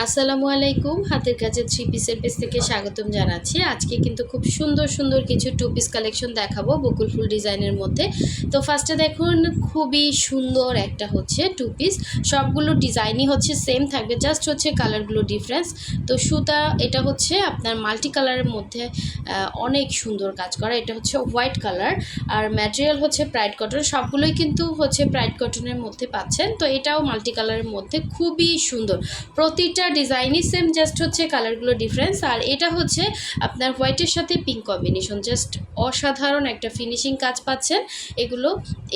আসসালামু আলাইকুম। হাতের কাজের থ্রি পিসের পেজ থেকে স্বাগতম জানাচ্ছি। আজকে কিন্তু খুব সুন্দর সুন্দর কিছু টু পিস কালেকশন দেখাবো বকুল ফুল ডিজাইনের মধ্যে। তো ফার্স্টে দেখুন, খুবই সুন্দর একটা হচ্ছে টু পিস। সবগুলো ডিজাইনই হচ্ছে সেম থাকবে, জাস্ট হচ্ছে কালারগুলো ডিফারেন্স। তো সুতা এটা হচ্ছে আপনার মাল্টি কালারের মধ্যে অনেক সুন্দর কাজ করা। এটা হচ্ছে হোয়াইট কালার আর ম্যাটেরিয়াল হচ্ছে প্রাইড কটন। সবগুলোই কিন্তু হচ্ছে প্রাইড কটনের মধ্যে পাচ্ছেন। তো এটাও মাল্টি কালারের মধ্যে খুবই সুন্দর। প্রতিটা ডিজাইনই সেম, জাস্ট হচ্ছে কালারগুলো ডিফারেন্স। আর এটা হচ্ছে আপনার হোয়াইটের সাথে পিঙ্ক কম্বিনেশন, জাস্ট অসাধারণ একটা ফিনিশিং কাজ পাচ্ছেন। এগুলো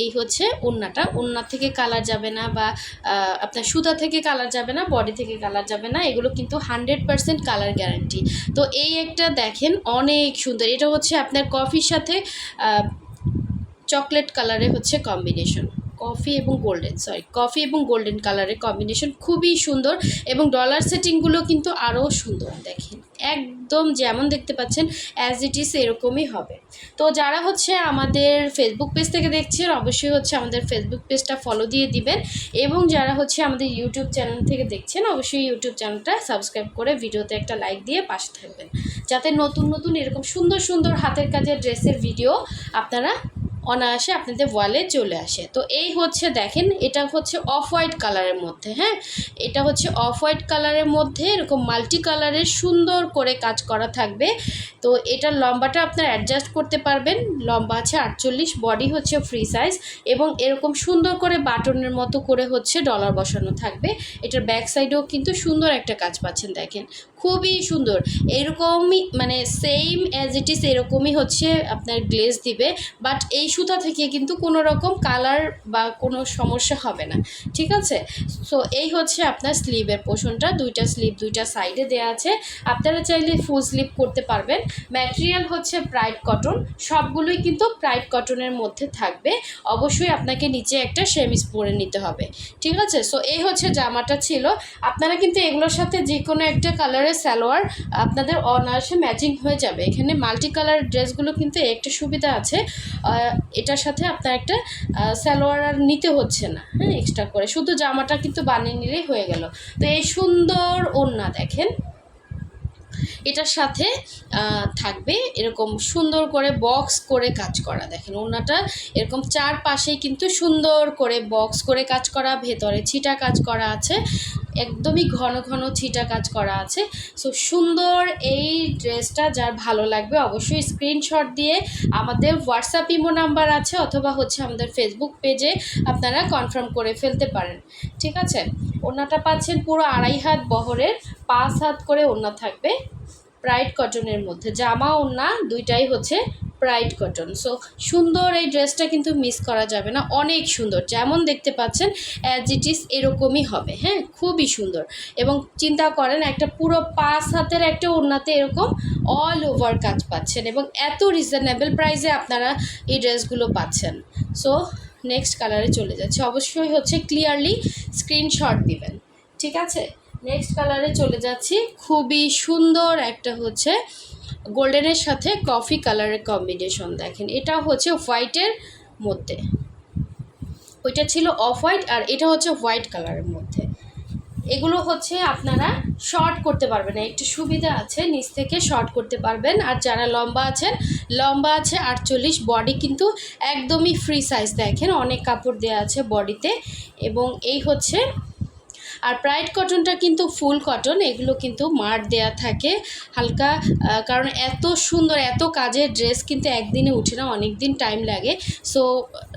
এই হচ্ছে ওড়না থেকে কালার যাবে না, বা আপনার সুতা থেকে কালার যাবে না, বডি থেকে কালার যাবে না। এগুলো কিন্তু 100% কালার গ্যারান্টি। তো এই একটা দেখেন অনেক সুন্দর। এটা হচ্ছে আপনার কফির সাথে চকলেট কালারে হচ্ছে কম্বিনেশন, কফি এবং গোল্ডেন কালারের কম্বিনেশন খুবই সুন্দর। এবং ডলার সেটিংগুলো কিন্তু আরও সুন্দর। দেখেন একদম যেমন দেখতে পাচ্ছেন অ্যাজ ইট ইজ এরকমই হবে। তো যারা হচ্ছে আমাদের ফেসবুক পেজ থেকে দেখছেন, অবশ্যই হচ্ছে আমাদের ফেসবুক পেজটা ফলো দিয়ে দিবেন। এবং যারা হচ্ছে আমাদের ইউটিউব চ্যানেল থেকে দেখছেন, অবশ্যই ইউটিউব চ্যানেলটা সাবস্ক্রাইব করে ভিডিওতে একটা লাইক দিয়ে পাশে থাকবেন, যাতে নতুন নতুন এরকম সুন্দর সুন্দর হাতের কাজের ড্রেসের ভিডিও আপনারা অনায়াসে আপনাদের ওয়ালে চলে আসে। তো এই হচ্ছে দেখেন, এটা হচ্ছে অফ হোয়াইট কালারের মধ্যে, হ্যাঁ, এটা হচ্ছে অফ হোয়াইট কালারের মধ্যে এরকম মাল্টি কালারের সুন্দর করে কাজ করা থাকবে। তো এটার লম্বাটা আপনার অ্যাডজাস্ট করতে পারবেন। লম্বা আছে 48, বডি হচ্ছে ফ্রি সাইজ, এবং এরকম সুন্দর করে বাটনের মতো করে হচ্ছে ডলার বসানো থাকবে। এটার ব্যাক সাইডেও কিন্তু সুন্দর একটা কাজ পাচ্ছেন, দেখেন খুবই সুন্দর। এরকমই মানে সেম অ্যাজ ইট ইজ এরকমই হচ্ছে আপনার গ্লেজ দিবে, বাট এই সুতা থেকে কিন্তু কোনো রকম কালার বা কোনো সমস্যা হবে না, ঠিক আছে। সো এই হচ্ছে আপনার স্লিভের পোর্শনটা, দুইটা স্লিভ দুইটা সাইডে দেওয়া আছে। আপনারা চাইলে ফুল স্লিভ করতে পারবেন। ম্যাটেরিয়াল হচ্ছে প্রাইড কটন, সবগুলোই কিন্তু প্রাইড কটনের মধ্যে থাকবে। অবশ্যই আপনাকে নিচে একটা শেমিজ পরে নিতে হবে, ঠিক আছে। সো এই হচ্ছে জামাটা ছিল। আপনারা কিন্তু এগুলোর সাথে যে কোনো একটা কালারের সালোয়ার আপনাদের অনায়াসে ম্যাচিং হয়ে যাবে। এখানে মাল্টি কালার ড্রেসগুলো কিন্তু একটা সুবিধা আছে, এটার সাথে আপনার একটা সালোয়ার আর নিতে হচ্ছে না, হ্যাঁ, এক্সট্রা করে, শুধু জামাটা কিন্তু বানিয়ে নিলেই হয়ে গেল। তো এই সুন্দর ওড়না দেখেন, এটার সাথে থাকবে এরকম সুন্দর করে বক্স করে কাজ করা। দেখেন ওড়নাটা এরকম চারপাশেই কিন্তু সুন্দর করে বক্স করে কাজ করা, ভেতরে ছিটা কাজ করা আছে, একদমই ঘন ঘন ছিটা কাজ করা আছে। সো সুন্দর এই ড্রেসটা যার ভালো লাগবে অবশ্যই স্ক্রিনশট দিয়ে আমাদের হোয়াটসঅ্যাপ ইমো নাম্বার আছে, অথবা হচ্ছে আমাদের ফেসবুক পেজে আপনারা কনফার্ম করে ফেলতে পারেন, ঠিক আছে। ওড়নাটা পাচ্ছেন পুরো 2.5 হাত বহরের, 5 হাত করে ওড়না থাকবে, প্রাইড কটনের মধ্যে। জামা ওড়না দুইটাই হচ্ছে প্রাইড কটন। সো সুন্দর এই ড্রেসটা কিন্তু মিস করা যাবে না, অনেক সুন্দর। যেমন দেখতে পাচ্ছেন অ্যাজ ইট ইজ এরকমই হবে, হ্যাঁ, খুবই সুন্দর। এবং চিন্তা করেন একটা পুরো 5 হাতের একটা ওড়নাতে এরকম অল ওভার কাজ পাচ্ছেন, এবং এত রিজনেবল প্রাইসে আপনারা এই ড্রেসগুলো পাচ্ছেন। সো নেক্সট কালারে চলে যাচ্ছে, অবশ্যই হচ্ছে ক্লিয়ারলি স্ক্রিনশট দিবেন, ঠিক আছে। নেক্সট কালারে চলে যাচ্ছি, খুবই সুন্দর একটা হচ্ছে গোল্ডেনের সাথে কফি কালারের কম্বিনেশন। দেখেন এটা হচ্ছে হোয়াইটের মধ্যে, ওইটা ছিল অফ হোয়াইট, আর এটা হচ্ছে হোয়াইট কালারের মধ্যে। এগুলো হচ্ছে আপনারা শর্ট করতে পারবেন, একটু সুবিধা আছে, নিচ থেকে শর্ট করতে পারবেন। আর যারা লম্বা আছেন, লম্বা আছে 48, বডি কিন্তু একদমই ফ্রি সাইজ। দেখেন অনেক কাপড় দেওয়া আছে বডিতে। এবং এই হচ্ছে, আর প্রাইড কটনটা কিন্তু ফুল কটন, এগুলো কিন্তু মার দেয়া থাকে হালকা, কারণ এত সুন্দর এত কাজের ড্রেস কিন্তু একদিনে উঠে না, অনেক দিন টাইম লাগে। সো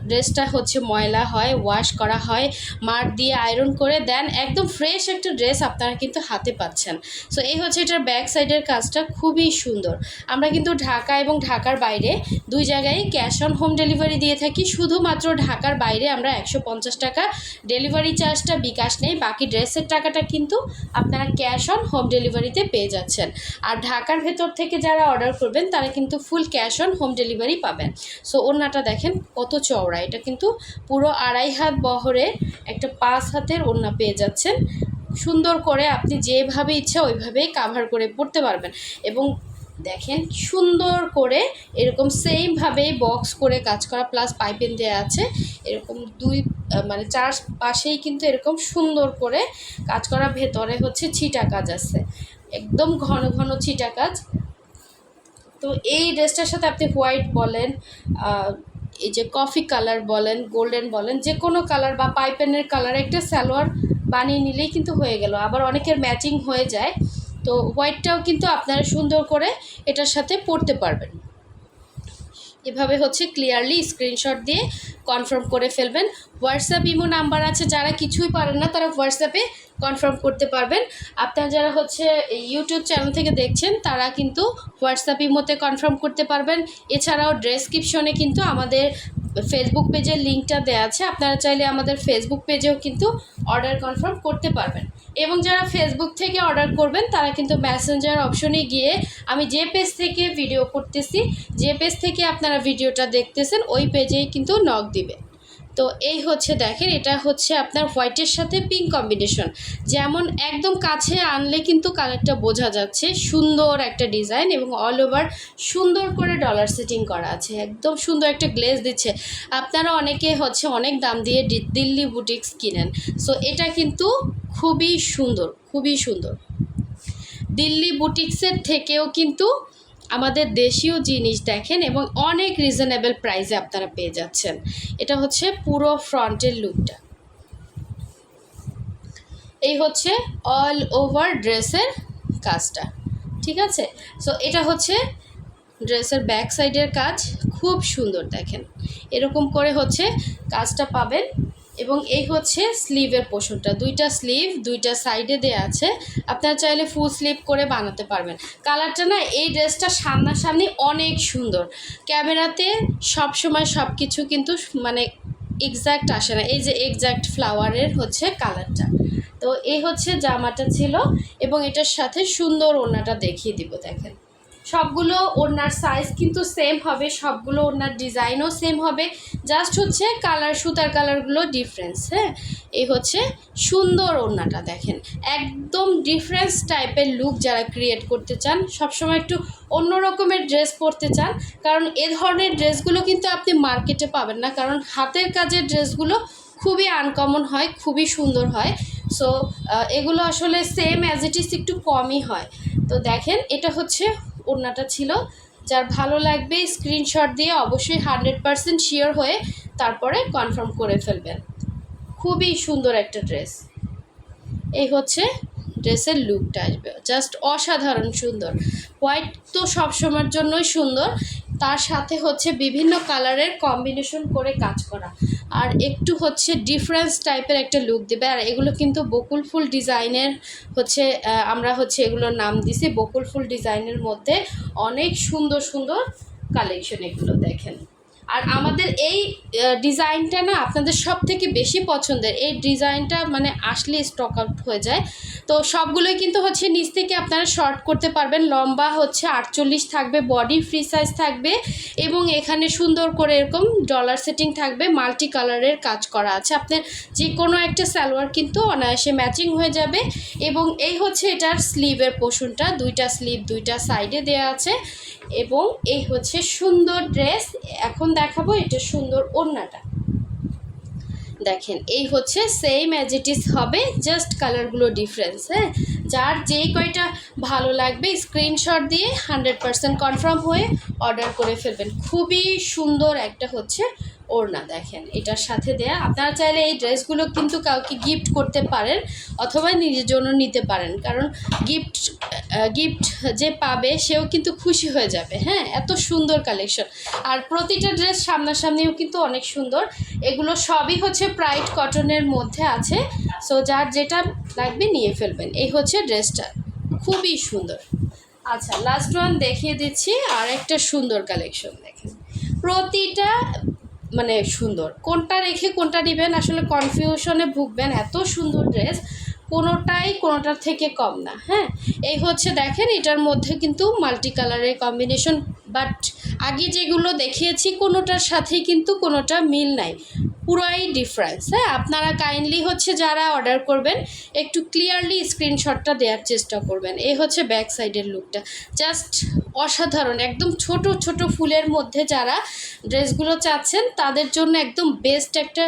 ড্রেসটা হচ্ছে ময়লা হয়, ওয়াশ করা হয়, মার দিয়ে আয়রন করে দেন, একদম ফ্রেশ একটা ড্রেস আপনারা কিন্তু হাতে পাচ্ছেন। সো এই হচ্ছে এটার ব্যাক সাইডের কাজটা খুবই সুন্দর। আমরা কিন্তু ঢাকা এবং ঢাকার বাইরে দুই জায়গায় ক্যাশ অন হোম ডেলিভারি দিয়ে থাকি। শুধুমাত্র ঢাকার বাইরে আমরা 150 টাকা ডেলিভারি চার্জটা বিকাশ নেই, বাকি ড্রেসের টাকাটা কিন্তু আপনারা ক্যাশ অন হোম ডেলিভারিতে পেয়ে যাচ্ছেন। আর ঢাকার ভেতর থেকে যারা অর্ডার করবেন তারা কিন্তু full cash on home delivery পাবেন। সো ওড়নাটা দেখেন কত চওড়া, এটা কিন্তু পুরো 2.5 হাত বহরে একটা 5 হাতের ওড়না পেয়ে যাচ্ছেন। সুন্দর করে আপনি যেভাবে ইচ্ছা ওইভাবেই কাভার করে পরতে পারবেন। এবং দেখেন সুন্দর করে এরকম সেমভাবে বক্স করে কাজ করা, প্লাস পাইপিং দেওয়া আছে। এরকম মানে চার পাশেই কিন্তু এরকম সুন্দর করে কাজ করা, ভেতরে হচ্ছে ছিটা কাজ আছে, একদম ঘন ঘন ছিটা কাজ। তো এই ড্রেসটার সাথে আপনি হোয়াইট বলেন, এই যে কফি কালার বলেন, গোল্ডেন বলেন, যে কোনো কালার বা পাইপেনের কালার একটা সালোয়ার বানিয়ে নিলেই কিন্তু হয়ে গেল। আবার অনেকের ম্যাচিং হয়ে যায়, তো হোয়াইটটাও কিন্তু আপনারা সুন্দর করে এটার সাথে পরতে পারবেন। এভাবে হচ্ছে ক্লিয়ারলি স্ক্রিনশট দিয়ে কনফার্ম করে ফেলবেন। হোয়াটসঅ্যাপ ইমো নাম্বার আছে, যারা কিছুই পারেন না তারা হোয়াটসঅ্যাপে কনফার্ম করতে পারবেন। আপনারা যারা হচ্ছে ইউটিউব চ্যানেল থেকে দেখছেন তারা কিন্তু হোয়াটসঅ্যাপ ইমোতে কনফার্ম করতে পারবেন। এছাড়াও ডেসক্রিপশনে কিন্তু আমাদের ফেসবুক পেজের লিঙ্কটা দেওয়া আছে, আপনারা চাইলে আমাদের ফেসবুক পেজেও কিন্তু অর্ডার কনফার্ম করতে পারবেন। এবং যারা ফেসবুক থেকে অর্ডার করবেন তারা কিন্তু মেসেঞ্জার অপশনে গিয়ে, আমি যে পেজ থেকে ভিডিও করতেছি, যে পেজ থেকে আপনারা ভিডিওটা দেখতেছেন ওই পেজেই কিন্তু নক দিবে। তো এই হচ্ছে দেখেন, এটা হচ্ছে আপনার হোয়াইটের সাথে পিঙ্ক কম্বিনেশন। যেমন একদম কাছে আনলে কিন্তু কালারটা বোঝা যাচ্ছে, সুন্দর একটা ডিজাইন এবং অল ওভার সুন্দর করে ডলার সেটিং করা আছে, একদম সুন্দর একটা গ্লেজ দিচ্ছে। আপনারা অনেকে হচ্ছে অনেক দাম দিয়ে দিল্লি বুটিক্স কিনেন, সো এটা কিন্তু খুবই সুন্দর, খুবই সুন্দর। দিল্লি বুটিক্সের থেকেও কিন্তু আমাদের দেশীয় জিনিস দেখেন, এবং অনেক রিজনেবল প্রাইসে আপনারা পেয়ে যাচ্ছেন। এটা হচ্ছে পুরো ফ্রন্টের লুকটা, এই হচ্ছে অল ওভার ড্রেসের কাজটা, ঠিক আছে। সো এটা হচ্ছে ড্রেসের ব্যাক সাইডের কাজ, খুব সুন্দর দেখেন, এরকম করে হচ্ছে কাজটা পাবেন। এবং এই হচ্ছে স্লিভের পোর্শনটা, দুইটা স্লিভ দুইটা সাইডে দেওয়া আছে, আপনারা চাইলে ফুল স্লিভ করে বানাতে পারবেন। কালারটা না, এই ড্রেসটা সামনাসামনি অনেক সুন্দর, ক্যামেরাতে সবসময় সব কিছু কিন্তু মানে এক্স্যাক্ট আসে না। এই যে এক্স্যাক্ট ফ্লাওয়ারের হচ্ছে কালারটা। তো এই হচ্ছে জামাটা ছিল, এবং এটার সাথে সুন্দর ওড়নাটা দেখিয়ে দিব। দেখেন সবগুলো ওড়নার সাইজ কিন্তু সেম হবে, সবগুলো ওড়নার ডিজাইনও সেম হবে, জাস্ট হচ্ছে কালার, সুতার কালারগুলো ডিফারেন্স। হ্যাঁ, এই হচ্ছে সুন্দর ওড়নাটা দেখেন, একদম ডিফারেন্স টাইপের লুক যারা ক্রিয়েট করতে চান, সবসময় একটু অন্য রকমের ড্রেস পরতে চান, কারণ এ ধরনের ড্রেসগুলো কিন্তু আপনি মার্কেটে পাবেন না, কারণ হাতের কাজের ড্রেসগুলো খুবই আনকমন হয়, খুবই সুন্দর হয়। সো এগুলো আসলে সেম অ্যাজ ইট ইজ একটু কমই হয়। তো দেখেন এটা হচ্ছে ওড়নাটা ছিল, যার ভালো লাগবে স্ক্রিনশট দিয়ে অবশ্যই 100% শিওর হয়ে তারপরে কনফার্ম করে ফেলবেন। খুবই সুন্দর একটা ড্রেস, এই হচ্ছে ড্রেসের লুকটা আসবে, জাস্ট অসাধারণ সুন্দর। হোয়াইট তো সবসময়ের জন্যই সুন্দর, তার সাথে হচ্ছে বিভিন্ন কালারের কম্বিনেশন করে কাজ করা, আর একটু হচ্ছে ডিফারেন্স টাইপের একটা লুক দেবে। আর এগুলো কিন্তু বকুল ফুল ডিজাইনের হচ্ছে, আমরা হচ্ছে এগুলোর নাম দিছি বকুল ফুল ডিজাইনের মধ্যে অনেক সুন্দর সুন্দর কালেকশন, এগুলো দেখেন। আর আমাদের এই ডিজাইনটা না আপনাদের সব থেকে বেশি পছন্দের, এই ডিজাইনটা মানে আসলে স্টক আউট হয়ে যায়। তো সবগুলোই কিন্তু হচ্ছে নিচ থেকে আপনারা শর্ট করতে পারবেন, লম্বা হচ্ছে 48 থাকবে, বডি ফ্রি সাইজ থাকবে, এবং এখানে সুন্দর করে এরকম ডলার সেটিং থাকবে, মাল্টি কালারের কাজ করা আছে। আপনার যে কোনো একটা সালোয়ার কিন্তু অনায়াসে ম্যাচিং হয়ে যাবে। এবং এই হচ্ছে এটার স্লিভের পোর্শনটা, দুইটা স্লিভ দুইটা সাইডে দেওয়া আছে, এবং এই হচ্ছে সুন্দর ড্রেস। এখন দেখাবো এটা সুন্দর ওড়নাটা, দেখেন এই হচ্ছে সেম অ্যাজ ইট ইজ হবে, জাস্ট কালারগুলো ডিফারেন্স। হ্যাঁ, যার যেই কয়টা ভালো লাগবে স্ক্রিনশট দিয়ে 100% কনফার্ম হয়ে অর্ডার করে ফেলবেন। খুবই সুন্দর একটা হচ্ছে ওড়না, দেখেন এটার সাথে দেয়া। আপনারা চাইলে এই ড্রেসগুলো কিন্তু কাউকে গিফট করতে পারেন, অথবা নিজের জন্য নিতে পারেন, কারণ গিফট যে পাবে সেও কিন্তু খুশি হয়ে যাবে। হ্যাঁ, এত সুন্দর কালেকশন, আর প্রতিটা ড্রেস সামনাসামনিও কিন্তু অনেক সুন্দর। এগুলো সবই হচ্ছে প্রাইড কটনের মধ্যে আছে, সো যার যেটা লাগবে নিয়ে ফেলবেন। এই হচ্ছে ড্রেসটা, খুবই সুন্দর। আচ্ছা, লাস্ট ওয়ান দেখিয়ে দিচ্ছি, আর একটা সুন্দর কালেকশন দেখেন, প্রতিটা মানে সুন্দর, কোনটা রেখে কোনটা নেবেন আসলে কনফিউশনে ভুগবেন, এত সুন্দর ড্রেস, কোনোটার থেকে কম না। হ্যাঁ, এই হচ্ছে দেখেন, এটার মধ্যে কিন্তু মাল্টি কালারের কম্বিনেশন, বাট আগে যেগুলো দেখিয়েছি কোনোটার সাথেই কিন্তু কোনোটা মিল নাই, পুরোই ডিফারেন্স। হ্যাঁ, আপনারা কাইন্ডলি হচ্ছে যারা অর্ডার করবেন একটু ক্লিয়ারলি স্ক্রিনশটটা দেওয়ার চেষ্টা করবেন। এই হচ্ছে ব্যাক সাইডের লুকটা, জাস্ট অসাধারণ। একদম ছোট ছোট ফুলের মধ্যে যারা ড্রেসগুলো চাচ্ছেন তাদের জন্য একদম বেস্ট একটা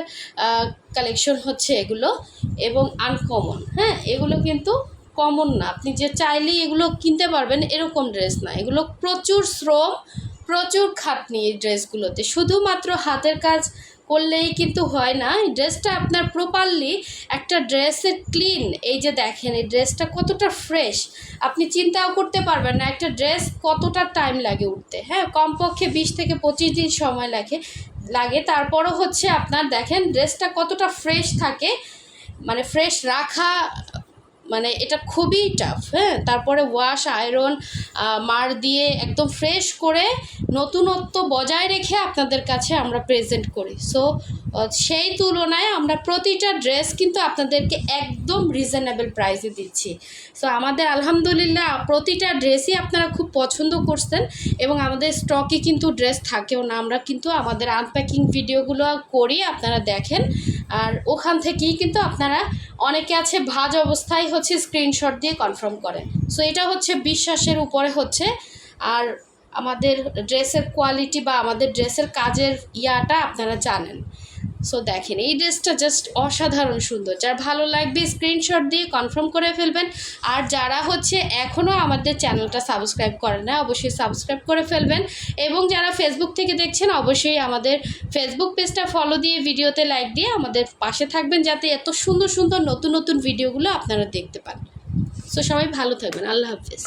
কালেকশন হচ্ছে এগুলো, এবং আনকমন। হ্যাঁ, এগুলো কিন্তু কমন না, আপনি যে চাইলেই এগুলো কিনতে পারবেন এরকম ড্রেস না। এগুলো প্রচুর শ্রম, প্রচুর খাটনি এই ড্রেসগুলোতে। শুধুমাত্র হাতের কাজ করলেই কিন্তু হয় না। এই ড্রেসটা আপনার প্রপারলি একটা ড্রেসের ক্লিন, এই যে দেখেন এই ড্রেসটা কতটা ফ্রেশ, আপনি চিন্তাও করতে পারবেন না একটা ড্রেস কতটা টাইম লাগে উঠতে। হ্যাঁ, কমপক্ষে 20 থেকে 25 দিন সময় লাগে। তারপরও হচ্ছে আপনার দেখেন ড্রেসটা কতটা ফ্রেশ থাকে, মানে ফ্রেশ রাখা মানে এটা খুবই টাফ। হ্যাঁ, তারপরে ওয়াশ আয়রন মার দিয়ে একদম ফ্রেশ করে নতুনত্ব বজায় রেখে আপনাদের কাছে আমরা প্রেজেন্ট করি। সো সেই তুলনায় আমরা প্রতিটা ড্রেস কিন্তু আপনাদেরকে একদম রিজনেবল প্রাইসে দিচ্ছি। সো আমাদের আলহামদুলিল্লাহ প্রতিটা ড্রেসই আপনারা খুব পছন্দ করছেন, এবং আমাদের স্টকে কিন্তু ড্রেস থাকেও না। আমরা কিন্তু আমাদের আনপ্যাকিং ভিডিওগুলো করি, আপনারা দেখেন, আর ওখান থেকেই কিন্তু আপনারা অনেকে আছে ভাজ অবস্থায় হচ্ছে স্ক্রিনশট দিয়ে কনফার্ম করেন। সো এটা হচ্ছে বিশ্বাসের উপরে হচ্ছে। আর আমাদের ড্রেসের কোয়ালিটি বা আমাদের ড্রেসের কাজের ইয়াটা আপনারা জানেন। সো দেখেন এই ড্রেসটা জাস্ট অসাধারণ সুন্দর, যার ভালো লাগবে স্ক্রিনশট দিয়ে কনফার্ম করে ফেলবেন। আর যারা হচ্ছে এখনও আমাদের চ্যানেলটা সাবস্ক্রাইব করেন না অবশ্যই সাবস্ক্রাইব করে ফেলবেন, এবং যারা ফেসবুক থেকে দেখছেন অবশ্যই আমাদের ফেসবুক পেজটা ফলো দিয়ে ভিডিওতে লাইক দিয়ে আমাদের পাশে থাকবেন, যাতে এত সুন্দর সুন্দর নতুন নতুন ভিডিওগুলো আপনারা দেখতে পান। সো সবাই ভালো থাকবেন, আল্লাহ হাফিজ।